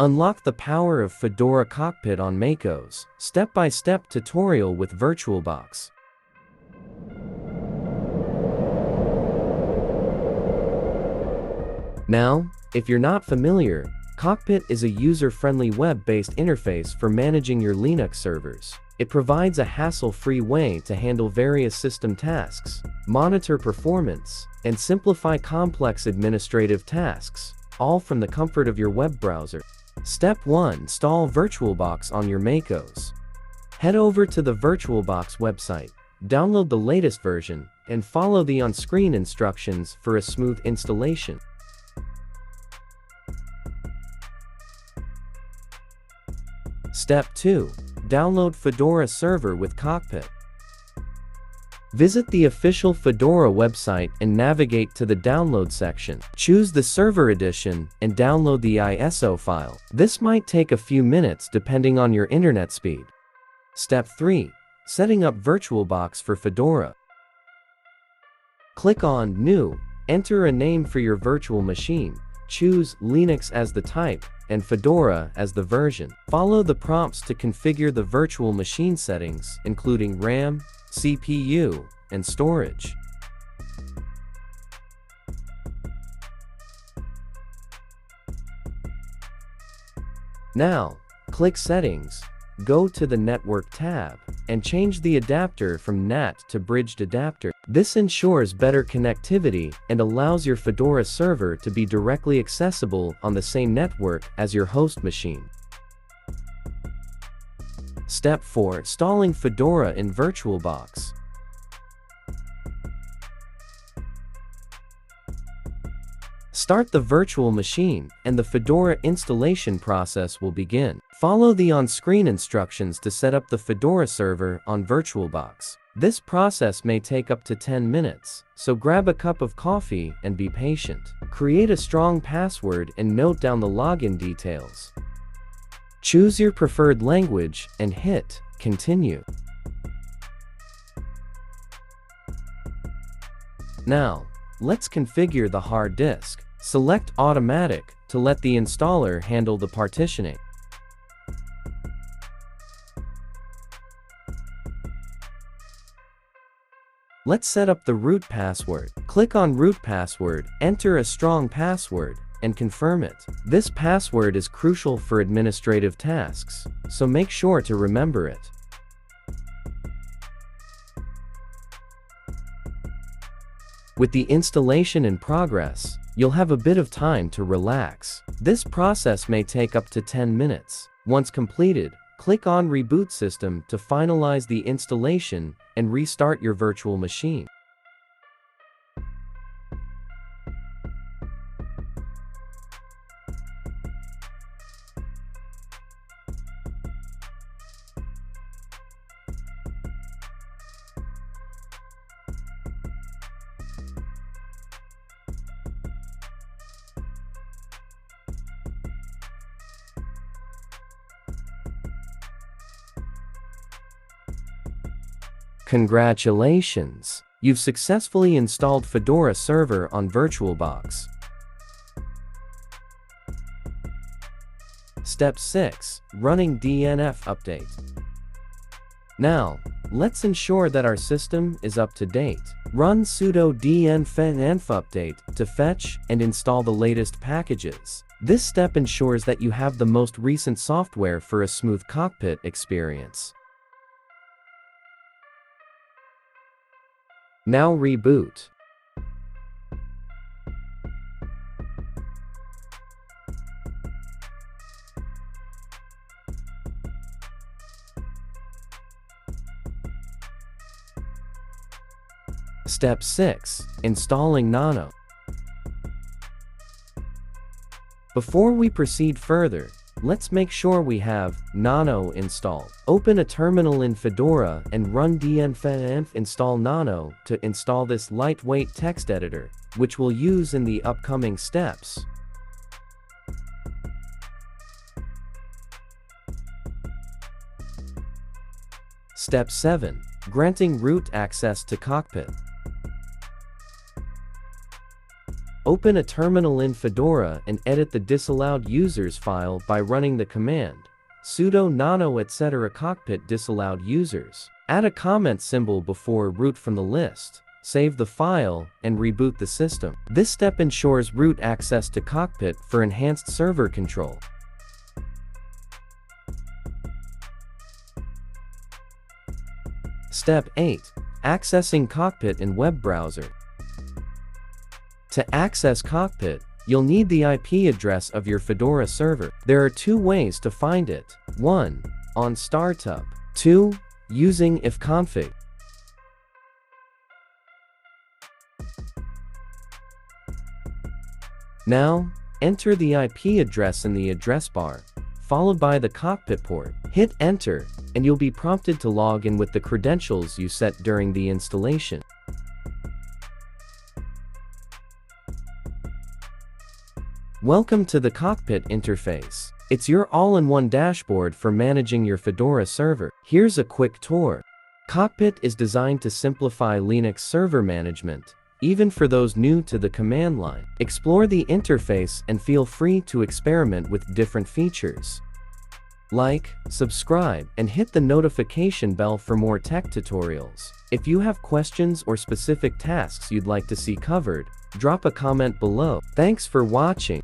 Unlock the power of Fedora Cockpit on macOS. Step-by-step tutorial with VirtualBox. Now, if you're not familiar, Cockpit is a user-friendly web-based interface for managing your Linux servers. It provides a hassle-free way to handle various system tasks, monitor performance, and simplify complex administrative tasks, all from the comfort of your web browser. Step 1. Install VirtualBox on your macOS. Head over to the VirtualBox website, download the latest version, and follow the on-screen instructions for a smooth installation. Step 2. Download Fedora Server with Cockpit. Visit the official Fedora website and navigate to the download section. Choose the server edition and download the ISO file. This might take a few minutes depending on your internet speed. Step 3. Setting up VirtualBox for Fedora. Click on New, enter a name for your virtual machine. Choose Linux as the type and Fedora as the version. Follow the prompts to configure the virtual machine settings, including RAM, CPU, and storage. Now, click Settings, go to the Network tab, and change the adapter from NAT to bridged adapter. This ensures better connectivity and allows your Fedora server to be directly accessible on the same network as your host machine. Step 4. Installing Fedora in VirtualBox. Start the virtual machine, and the Fedora installation process will begin. Follow the on-screen instructions to set up the Fedora server on VirtualBox. This process may take up to 10 minutes, so grab a cup of coffee and be patient. Create a strong password and note down the login details. Choose your preferred language and hit Continue. Now, let's configure the hard disk. Select Automatic to let the installer handle the partitioning. Let's set up the root password. Click on Root Password, enter a strong password, and confirm it. This password is crucial for administrative tasks, so make sure to remember it. With the installation in progress, you'll have a bit of time to relax. This process may take up to 10 minutes. Once completed, click on Reboot System to finalize the installation and restart your virtual machine. Congratulations! You've successfully installed Fedora Server on VirtualBox. Step 6. Running DNF update. Now, let's ensure that our system is up to date. Run sudo dnf update to fetch and install the latest packages. This step ensures that you have the most recent software for a smooth Cockpit experience. Now reboot. Step 6. Installing Nano. Before we proceed further, let's make sure we have Nano installed. Open a terminal in Fedora and run dnf install Nano to install this lightweight text editor, which we'll use in the upcoming steps. Step 7. Granting root access to Cockpit. Open a terminal in Fedora and edit the disallowed users file by running the command sudo nano etc cockpit disallowed users. Add a comment symbol before root from the list. Save the file, and reboot the system. This step ensures root access to Cockpit for enhanced server control. Step 8. Accessing Cockpit in web browser. To access Cockpit, you'll need the IP address of your Fedora server. There are two ways to find it. 1. On startup. 2. Using ifconfig. Now, enter the IP address in the address bar, followed by the Cockpit port. Hit enter, and you'll be prompted to log in with the credentials you set during the installation. Welcome to the Cockpit interface. It's your all-in-one dashboard for managing your Fedora server. Here's a quick tour. Cockpit is designed to simplify Linux server management, even for those new to the command line. Explore the interface and feel free to experiment with different features. Like, subscribe, and hit the notification bell for more tech tutorials. If you have questions or specific tasks you'd like to see covered, drop a comment below. Thanks for watching.